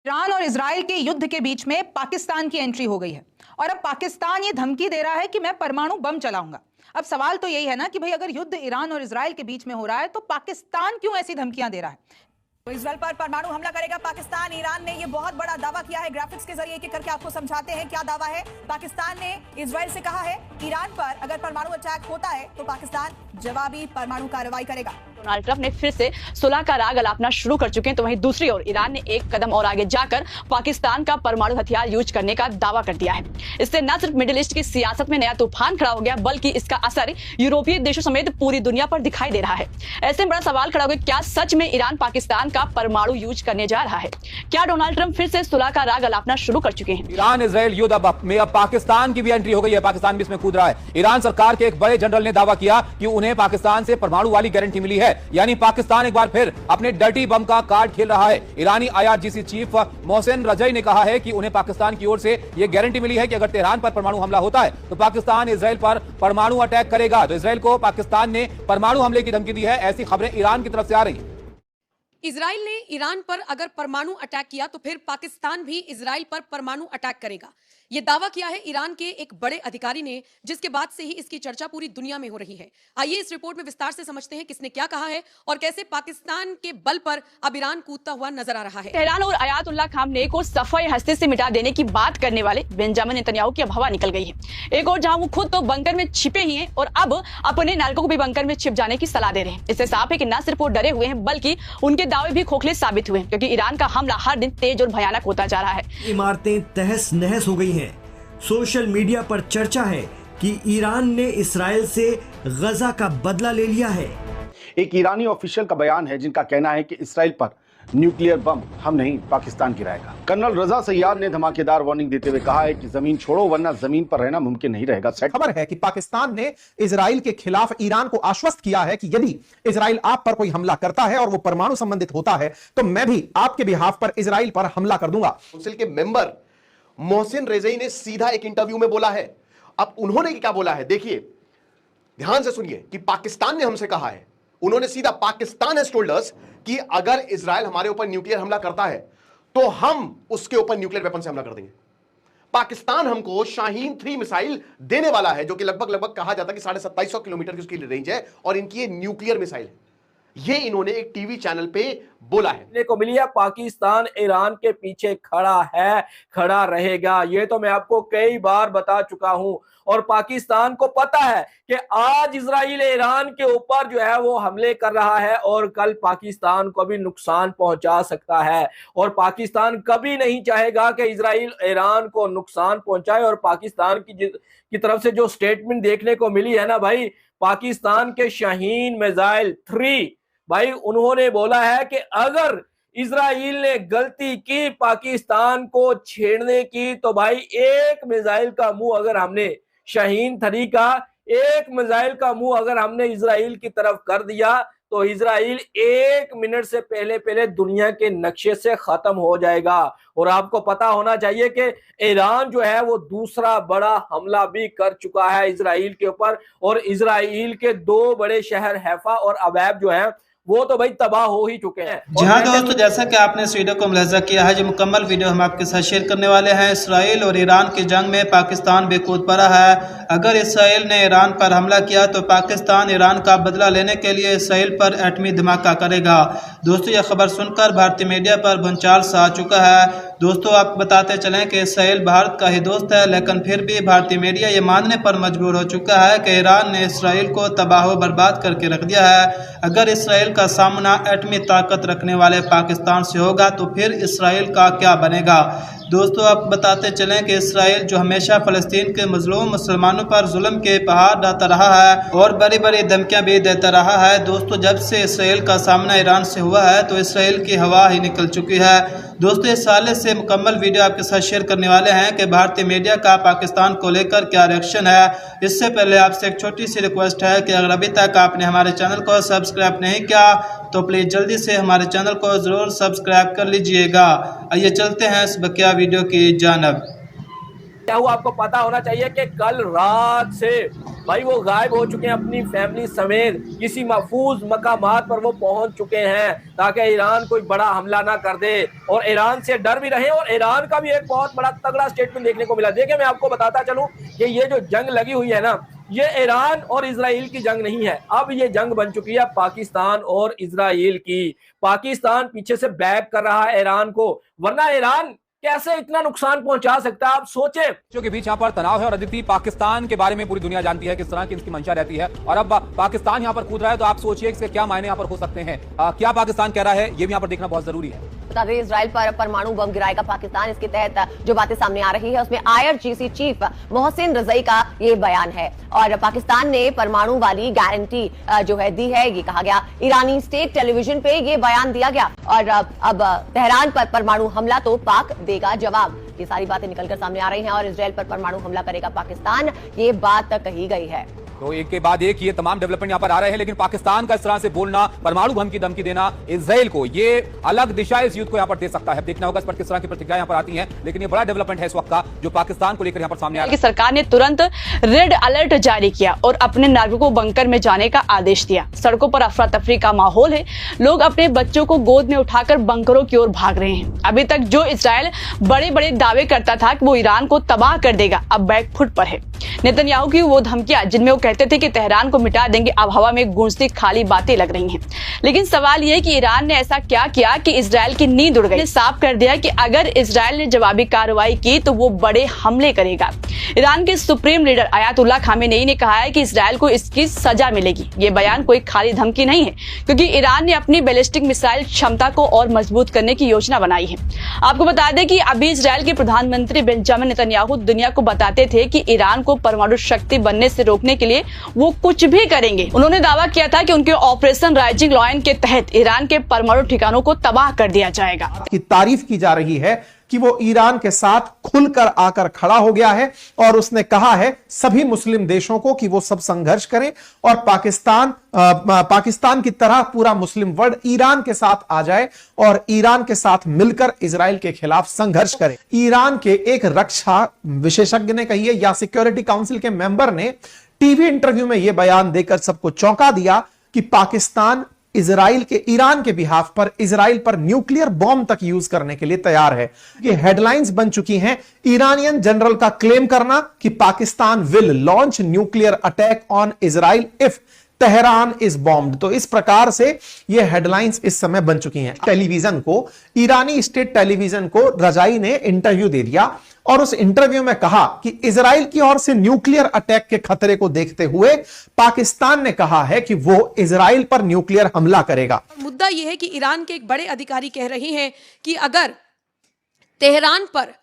Iran और Israel के युद्ध के बीच में पाकिस्तान की एंट्री हो गई है और अब पाकिस्तान ये धमकी दे रहा है कि मैं परमाणु बम चलाऊंगा। अब सवाल तो यही है ना कि भाई अगर युद्ध ईरान और इजराइल के बीच में हो रहा है तो पाकिस्तान क्यों ऐसी धमकियां दे रहा है। तो इजराइल पर परमाणु हमला करेगा पाकिस्तान। ईरान ने यह बहुत बड़ा दावा किया है। ग्राफिक्स के जरिए एक करके आपको समझाते हैं क्या दावा है। पाकिस्तान ने इजराइल से कहा है ईरान पर अगर परमाणु अटैक होता है तो पाकिस्तान जवाबी परमाणु कार्रवाई करेगा। डोनाल्ड ट्रंप ने फिर से सुलह का राग अलापना शुरू कर चुके हैं, तो वहीं दूसरी ओर ईरान ने एक कदम और आगे जाकर पाकिस्तान का परमाणु हथियार यूज करने का दावा कर दिया है। इससे न सिर्फ मिडिल ईस्ट की सियासत में नया तूफान खड़ा हो गया, बल्कि इसका असर यूरोपीय देशों समेत पूरी दुनिया पर दिखाई दे रहा है। ऐसे में बड़ा सवाल खड़ा हो गया, क्या सच में ईरान पाकिस्तान का परमाणु यूज करने जा रहा है? क्या डोनाल्ड ट्रंप फिर से सुलह का राग अलापना शुरू कर चुके हैं? ईरान इजराइल युद्ध में अब पाकिस्तान की भी एंट्री हो गई है। पाकिस्तान भी इसमें कूद रहा है। ईरान सरकार के एक बड़े जनरल ने दावा किया कि उन्हें पाकिस्तान से परमाणु वाली गारंटी मिली है, यानी पाकिस्तान एक बार फिर अपने डर्टी बम का कार्ड खेल रहा है। ईरानी IRGC चीफ मोहसिन रजई ने कहा है कि उन्हें पाकिस्तान की ओर से यह गारंटी मिली है कि अगर तेहरान पर परमाणु हमला होता है तो पाकिस्तान इजराइल पर परमाणु अटैक करेगा। तो इजराइल को पाकिस्तान ने परमाणु हमले की धमकी दी है, ऐसी खबरें ईरान की तरफ से आ रही है। इजराइल ने ईरान पर अगर परमाणु अटैक किया तो फिर पाकिस्तान भी इजराइल पर परमाणु अटैक करेगा। यह दावा किया है ईरान के एक बड़े अधिकारी ने, जिसके बाद से ही इसकी चर्चा पूरी दुनिया में हो रही है। आइए इस रिपोर्ट में विस्तार से समझते हैं किसने क्या कहा है और कैसे पाकिस्तान के बल पर अब ईरान कूदता हुआ नजर आ रहा है। तेहरान और आयातुल्ला खामनेई को सफाई हस्ते से मिटा देने की बात करने वाले बेंजामिन नेतन्याहू की अब हवा निकल गई है। एक और जहां वो खुद तो बंकर में छिपे ही हैं और अब अपने नागरिकों को भी बंकर में छिप जाने की सलाह दे रहे हैं। इससे साफ है कि न सिर्फ वो डरे हुए हैं, बल्कि उनके दावे भी खोखले साबित हुए हैं, क्योंकि ईरान का हमला हर दिन तेज और भयानक होता जा रहा है। इमारतें तहस नहस हो गई हैं। सोशल मीडिया पर चर्चा है कि ईरान ने इसराइल से गजा का बदला ले लिया है। एक ईरानी ऑफिशियल का बयान है जिनका कहना है कि इसराइल पर न्यूक्लियर बम हम नहीं पाकिस्तान गिराएगा। कर्नल रजा सैयाद ने धमाकेदार वार्निंग देते हुए कहा है कि जमीन छोड़ो वरना जमीन पर रहना मुमकिन नहीं रहेगा। खबर है कि पाकिस्तान ने इजराइल के खिलाफ ईरान को आश्वस्त किया है कि यदि इजराइल आप पर कोई हमला करता है और वो परमाणु संबंधित होता है तो मैं भी आपके बिहाफ पर इजराइल पर हमला कर दूंगा। काउंसिल के मेंबर मोहसिन रजई ने सीधा एक इंटरव्यू में बोला है। अब उन्होंने क्या बोला है देखिए, ध्यान से सुनिए कि पाकिस्तान ने हमसे कहा है, उन्होंने सीधा पाकिस्तान हैज टोल्ड अस कि अगर इजराइल हमारे ऊपर न्यूक्लियर हमला करता है तो हम उसके ऊपर न्यूक्लियर वेपन से हमला कर देंगे। पाकिस्तान हमको शाहीन 3 मिसाइल देने वाला है, जो कि लगभग कहा जाता है कि 2750 किलोमीटर की उसकी रेंज है और इनकी ये न्यूक्लियर मिसाइल है। ये इन्होंने एक टीवी चैनल पे बोला है। को मिली है, पाकिस्तान ईरान के पीछे खड़ा है, खड़ा रहेगा। ये तो मैं आपको कई बार बता चुका हूं और पाकिस्तान को पता है कि आज इजराइल ईरान के ऊपर जो है वो हमले कर रहा है और कल पाकिस्तान को भी नुकसान पहुंचा सकता है। और पाकिस्तान कभी नहीं चाहेगा कि इजराइल ईरान को नुकसान पहुंचाए। और पाकिस्तान की तरफ से जो स्टेटमेंट देखने को मिली है ना भाई, पाकिस्तान के शाहीन मिसाइल 3 भाई, उन्होंने बोला है कि अगर इजराइल ने गलती की पाकिस्तान को छेड़ने की तो भाई एक मिसाइल का मुंह अगर हमने शाहीन 3 का एक मिसाइल का मुंह अगर हमने इजराइल की तरफ कर दिया तो इजराइल 1 मिनट से पहले दुनिया के नक्शे से खत्म हो जाएगा। और आपको पता होना चाहिए कि ईरान जो है वो दूसरा बड़ा हमला भी कर चुका है इजराइल के ऊपर और इजराइल के 2 बड़े शहर हैफा और अवैब जो है वो तो भाई तबाह हो ही चुके हैं। जी हाँ दोस्तों, जैसा कि आपने इस वीडियो को मुलाहिजा किया है, जो मुकम्मल वीडियो हम आपके साथ शेयर करने वाले हैं। इसराइल और ईरान की जंग में पाकिस्तान भी कूद पड़ा है। अगर इसराइल ने ईरान पर हमला किया तो पाकिस्तान ईरान का बदला लेने के लिए इसराइल पर एटमी धमाका करेगा। दोस्तों, यह खबर सुनकर भारतीय मीडिया पर भूचाल सा आ चुका है। दोस्तों, आप बताते चलें कि इसराइल भारत का ही दोस्त है, लेकिन फिर भी भारतीय मीडिया ये मानने पर मजबूर हो चुका है कि ईरान ने इसराइल को तबाह बर्बाद करके रख दिया है। अगर इसराइल का सामना एटमी ताकत रखने वाले पाकिस्तान से होगा तो फिर इसराइल का क्या बनेगा। दोस्तों, आप बताते चलें कि इसराइल जो हमेशा फ़लस्तीन के मजलूम मुसलमानों पर जुल्म के पहाड़ डालता रहा है और बड़ी बड़ी धमकियां भी देता रहा है। दोस्तों, जब से इसराइल का सामना ईरान से हुआ है तो इसराइल की हवा ही निकल चुकी है। दोस्तों, इस हवाले से मुकम्मल वीडियो आपके साथ शेयर करने वाले हैं कि भारतीय मीडिया का पाकिस्तान को लेकर क्या रिएक्शन है। इससे पहले आपसे एक छोटी सी रिक्वेस्ट है कि अगर अभी तक आपने हमारे चैनल को सब्सक्राइब नहीं किया तो प्लीज़ जल्दी से हमारे चैनल को ज़रूर सब्सक्राइब कर लीजिएगा। आइए चलते हैं इस बकिया वीडियो की जानिब। आपको पता होना चाहिए कि कल रात से भाई वो गायब हो चुके हैं, अपनी फैमिली समेत किसी महफूज मकामात पर वो पहुंच चुके हैं ताकि ईरान कोई बड़ा हमला ना कर दे और ईरान से डर भी रहे। और ईरान का भी एक बहुत बड़ा तगड़ा स्टेटमेंट देखने को मिला। देखिए मैं आपको बताता चलूं कि ये जो जंग लगी हुई है ना, ये ईरान और इजराइल की जंग नहीं है, अब ये जंग बन चुकी है पाकिस्तान और इजराइल की। पाकिस्तान पीछे से बैक कर रहा है ईरान को, वरना ईरान कैसे इतना नुकसान पहुंचा सकता है, आप सोचे। के बीच यहाँ पर तनाव है और अदिति, पाकिस्तान के बारे में पूरी दुनिया जानती है किस तरह की इसकी मंशा रहती है, और अब पाकिस्तान यहाँ पर कूद रहा है, तो आप सोचिए इसके क्या मायने यहाँ पर हो सकते हैं। क्या पाकिस्तान कह रहा है, ये भी यहाँ पर देखना बहुत जरूरी है। बता दें, इजराइल पर परमाणु बम गिराएगा पाकिस्तान, इसके तहत जो बातें सामने आ रही है उसमें IRGC चीफ मोहसिन रजई का ये बयान है। और पाकिस्तान ने परमाणु वाली गारंटी जो है दी है, ये कहा गया। ईरानी स्टेट टेलीविजन पे ये बयान दिया गया और अब तेहरान पर परमाणु हमला तो पाक देगा जवाब। ये सारी बातें निकलकर सामने आ रही हैं और इजराइल पर परमाणु हमला करेगा पाकिस्तान, ये बात कही गई है। तो एक के बाद एक ये तमाम डेवलपमेंट यहाँ पर आ रहे हैं, लेकिन पाकिस्तान का इस तरह से बोलना, परमाणु बम की धमकी देना इजराइल को, ये अलग दिशा इस युद्ध को यहाँ पर दे सकता है। देखना होगा इस पर किस तरह की प्रतिक्रिया यहाँ पर आती है, लेकिन ये बड़ा डेवलपमेंट है इस वक्त का जो पाकिस्तान को लेकर यहाँ पर सामने आ रहा है। सरकार ने तुरंत रेड अलर्ट जारी किया और अपने नागरिकों को बंकर में जाने का आदेश दिया। सड़कों पर अफरा तफरी का माहौल है, लोग अपने बच्चों को गोद में उठाकर बंकरों की ओर भाग रहे हैं। अभी तक जो इजराइल बड़े बड़े दावे करता था कि वो ईरान को तबाह कर देगा, अब बैकफुट पर है। नेतन्याहू की वो धमकियां जिनमें वो कहते थे कि तेहरान को मिटा देंगे, अब हवा में गूंजती खाली बातें लग रही हैं। लेकिन सवाल ये है कि ईरान ने ऐसा क्या किया कि इजराइल की नींद उड़ गई। साफ कर दिया कि अगर इजराइल ने जवाबी कार्रवाई की तो वो बड़े हमले करेगा। ईरान के सुप्रीम लीडर अयातुल्लाह खामेनेई ने कहा है कि इजराइल को इसकी सजा मिलेगी। ये बयान कोई खाली धमकी नहीं है, क्योंकि ईरान ने अपनी बैलिस्टिक मिसाइल क्षमता को और मजबूत करने की योजना बनाई है। आपको बता दें कि अभी इजराइल के प्रधानमंत्री बेंजामिन नेतन्याहू दुनिया को बताते थे कि ईरान को परमाणु शक्ति बनने से रोकने के लिए वो कुछ भी करेंगे। उन्होंने दावा किया था कि उनके ऑपरेशन राइजिंग लायन के तहत ईरान के परमाणु ठिकानों को तबाह कर दिया जाएगा। की तारीफ की जा रही है कि वो ईरान के साथ खुलकर आकर खड़ा हो गया है और उसने कहा है सभी मुस्लिम देशों को कि वो सब संघर्ष करें और पाकिस्तान की तरह पूरा मुस्लिम वर्ल्ड ईरान के साथ आ जाए और ईरान के साथ मिलकर इजराइल के खिलाफ संघर्ष करे। ईरान के एक रक्षा विशेषज्ञ ने कही है या सिक्योरिटी काउंसिल के मेंबर ने टीवी इंटरव्यू में यह बयान देकर सबको चौंका दिया कि पाकिस्तान ईरान के बिहाफ पर इजराइल पर न्यूक्लियर बॉम्ब तक यूज करने के लिए तैयार है। ये हेडलाइंस बन चुकी हैं ईरानियन जनरल का क्लेम करना कि Pakistan will launch nuclear attack on Israel if Tehran is bombed. तो इस प्रकार से ये हेडलाइंस इस समय बन चुकी हैं। टेलीविजन को, ईरानी स्टेट टेलीविजन को रजाई ने इंटरव्यू दे दिया और उस इंटरव्यू में कहा कि इजराइल की ओर से न्यूक्लियर अटैक के खतरे को देखते हुए पाकिस्तान ने कहा है कि वो इजराइल पर न्यूक्लियर हमला करेगा। मुद्दा यह है कि ईरान के एक बड़े अधिकारी कह रहे हैं कि अगर तेहरान पर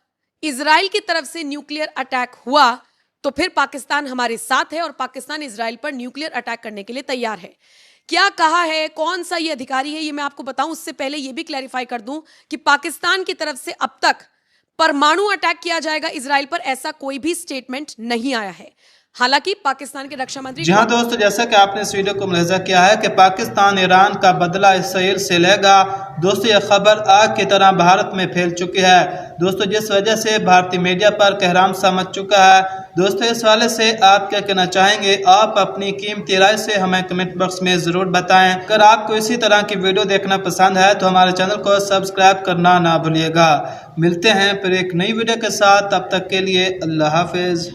इजराइल की तरफ से न्यूक्लियर अटैक हुआ तो फिर पाकिस्तान हमारे साथ है और पाकिस्तान इजराइल पर न्यूक्लियर अटैक करने के लिए तैयार है। क्या कहा है, कौन सा ये अधिकारी है, ये मैं आपको बताऊं। उससे पहले ये भी क्लैरिफाई कर दूं कि पाकिस्तान की तरफ से अब तक परमाणु अटैक किया जाएगा इजराइल पर, ऐसा कोई भी स्टेटमेंट नहीं आया है। हालांकि पाकिस्तान के रक्षा मंत्री जी हाँ दोस्तों, जैसा कि आपने इस वीडियो को मुलाहिजा किया है कि पाकिस्तान ईरान का बदला इसराइल से लेगा। दोस्तों ये खबर आग की तरह भारत में फैल चुकी है दोस्तों, जिस वजह से भारतीय मीडिया पर कहराम सा मच चुका है। दोस्तों इस हवाले से आप क्या कहना चाहेंगे, आप अपनी कीमती राय से हमें कमेंट बॉक्स में जरूर बताएं। अगर आपको इसी तरह की वीडियो देखना पसंद है तो हमारे चैनल को सब्सक्राइब करना ना भूलिएगा। मिलते हैं फिर एक नई वीडियो के साथ, तब तक के लिए अल्लाह हाफिज।